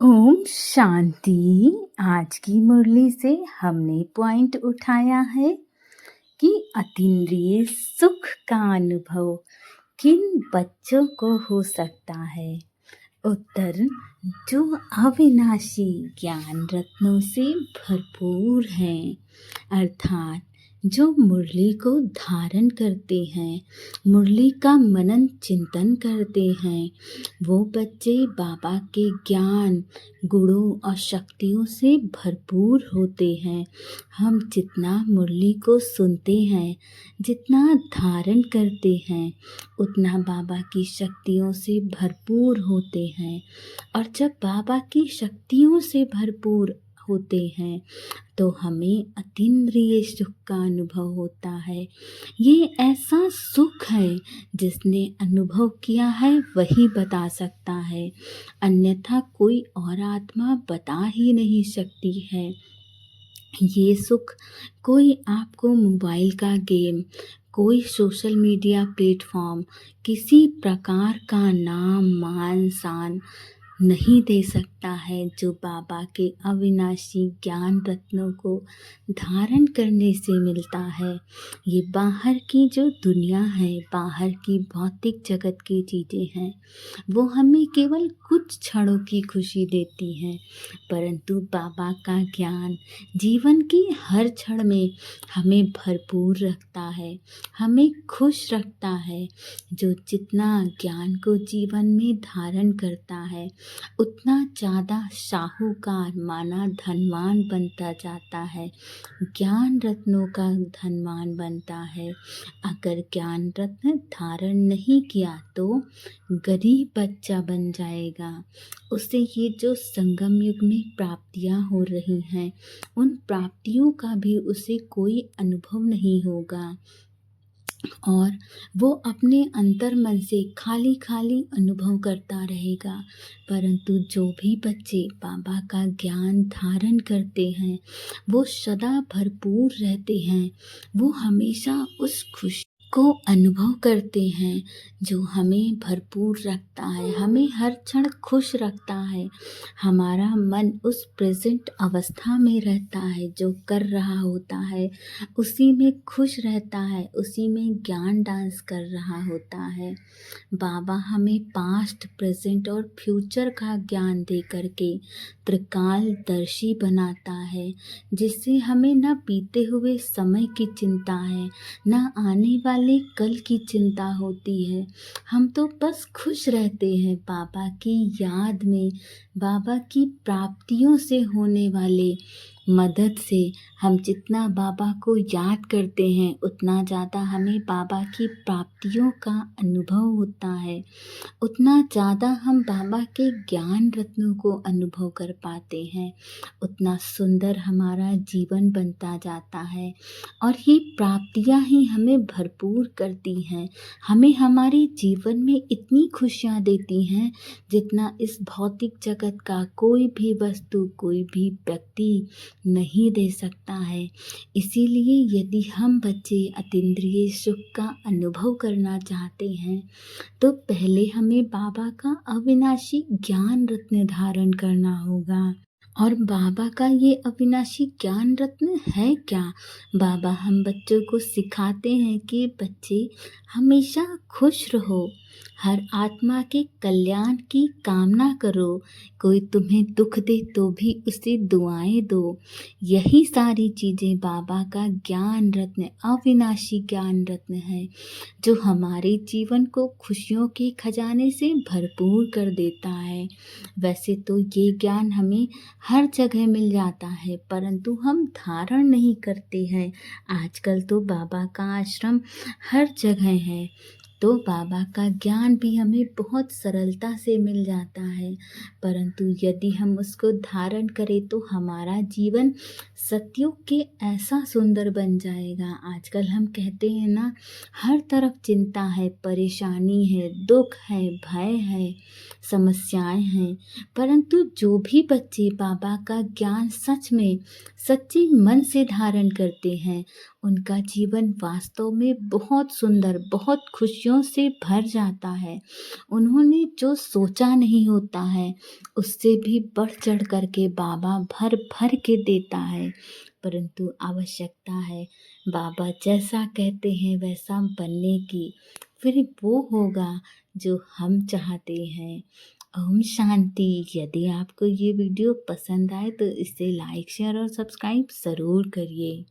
ओम शांति। आज की मुरली से हमने पॉइंट उठाया है कि अतीन्द्रिय सुख का अनुभव किन बच्चों को हो सकता है। उत्तर, जो अविनाशी ज्ञान रत्नों से भरपूर हैं, अर्थात जो मुरली को धारण करते हैं, मुरली का मनन चिंतन करते हैं, वो बच्चे बाबा के ज्ञान, गुणों और शक्तियों से भरपूर होते हैं। हम जितना मुरली को सुनते हैं, जितना धारण करते हैं, उतना बाबा की शक्तियों से भरपूर होते हैं। और जब बाबा की शक्तियों से भरपूर होते हैं तो हमें अतीन्द्रिय सुख का अनुभव होता है। ये ऐसा सुख है जिसने अनुभव किया है वही बता सकता है, अन्यथा कोई और आत्मा बता ही नहीं सकती है। ये सुख कोई आपको मोबाइल का गेम, कोई सोशल मीडिया प्लेटफॉर्म, किसी प्रकार का नाम, मान, शान नहीं दे सकता है जो बाबा के अविनाशी ज्ञान रत्नों को धारण करने से मिलता है। ये बाहर की जो दुनिया है, बाहर की भौतिक जगत की चीज़ें हैं, वो हमें केवल कुछ क्षणों की खुशी देती हैं, परंतु बाबा का ज्ञान जीवन की हर क्षण में हमें भरपूर रखता है, हमें खुश रखता है। जो जितना ज्ञान को जीवन में धारण करता है, उतना ज़्यादा साहूकार माना धनवान बनता जाता है, ज्ञान रत्नों का धनवान बनता है। अगर ज्ञान रत्न धारण नहीं किया तो गरीब बच्चा बन जाएगा। उसे ये जो संगम युग में प्राप्तियाँ हो रही हैं, उन प्राप्तियों का भी उसे कोई अनुभव नहीं होगा और वो अपने अंतर मन से खाली खाली अनुभव करता रहेगा। परंतु जो भी बच्चे बाबा का ज्ञान धारण करते हैं, वो सदा भरपूर रहते हैं, वो हमेशा उस खुशी को अनुभव करते हैं जो हमें भरपूर रखता है, हमें हर क्षण खुश रखता है। हमारा मन उस प्रेजेंट अवस्था में रहता है, जो कर रहा होता है उसी में खुश रहता है, उसी में ज्ञान डांस कर रहा होता है। बाबा हमें पास्ट, प्रेजेंट और फ्यूचर का ज्ञान दे करके त्रिकालदर्शी बनाता है, जिससे हमें न बीते हुए समय की चिंता है, न आने वाले कल की चिंता होती है। हम तो बस खुश रहते हैं बाबा की याद में, बाबा की प्राप्तियों से होने वाले मदद से। हम जितना बाबा को याद करते हैं, उतना ज़्यादा हमें बाबा की प्राप्तियों का अनुभव होता है, उतना ज़्यादा हम बाबा के ज्ञान रत्नों को अनुभव कर पाते हैं, उतना सुंदर हमारा जीवन बनता जाता है। और ये प्राप्तियाँ ही हमें भरपूर करती हैं, हमें हमारे जीवन में इतनी खुशियाँ देती हैं जितना इस भौतिक जगत का कोई भी वस्तु, कोई भी व्यक्ति नहीं दे सकता है। इसीलिए यदि हम बच्चे अतीन्द्रिय सुख का अनुभव करना चाहते हैं तो पहले हमें बाबा का अविनाशी ज्ञान रत्न धारण करना होगा। और बाबा का ये अविनाशी ज्ञान रत्न है क्या? बाबा हम बच्चों को सिखाते हैं कि बच्चे हमेशा खुश रहो, हर आत्मा के कल्याण की कामना करो, कोई तुम्हें दुख दे तो भी उसे दुआएं दो। यही सारी चीज़ें बाबा का ज्ञान रत्न, अविनाशी ज्ञान रत्न है, जो हमारे जीवन को खुशियों के खजाने से भरपूर कर देता है। वैसे तो ये ज्ञान हमें हर जगह मिल जाता है, परंतु हम धारण नहीं करते हैं। आजकल तो बाबा का आश्रम हर जगह है, तो बाबा का ज्ञान भी हमें बहुत सरलता से मिल जाता है, परंतु यदि हम उसको धारण करें तो हमारा जीवन सतयुग के ऐसा सुंदर बन जाएगा। आजकल हम कहते हैं ना, हर तरफ चिंता है, परेशानी है, दुख है, भय है, समस्याएं हैं, परंतु जो भी बच्चे बाबा का ज्ञान सच में सच्चे मन से धारण करते हैं, उनका जीवन वास्तव में बहुत सुंदर, बहुत खुशियों से भर जाता है। उन्होंने जो सोचा नहीं होता है, उससे भी बढ़ चढ़ कर के बाबा भर भर के देता है। परंतु आवश्यकता है बाबा जैसा कहते हैं वैसा बनने की, फिर वो होगा जो हम चाहते हैं। ओम शांति। यदि आपको ये वीडियो पसंद आए तो इसे लाइक, शेयर और सब्सक्राइब ज़रूर करिए।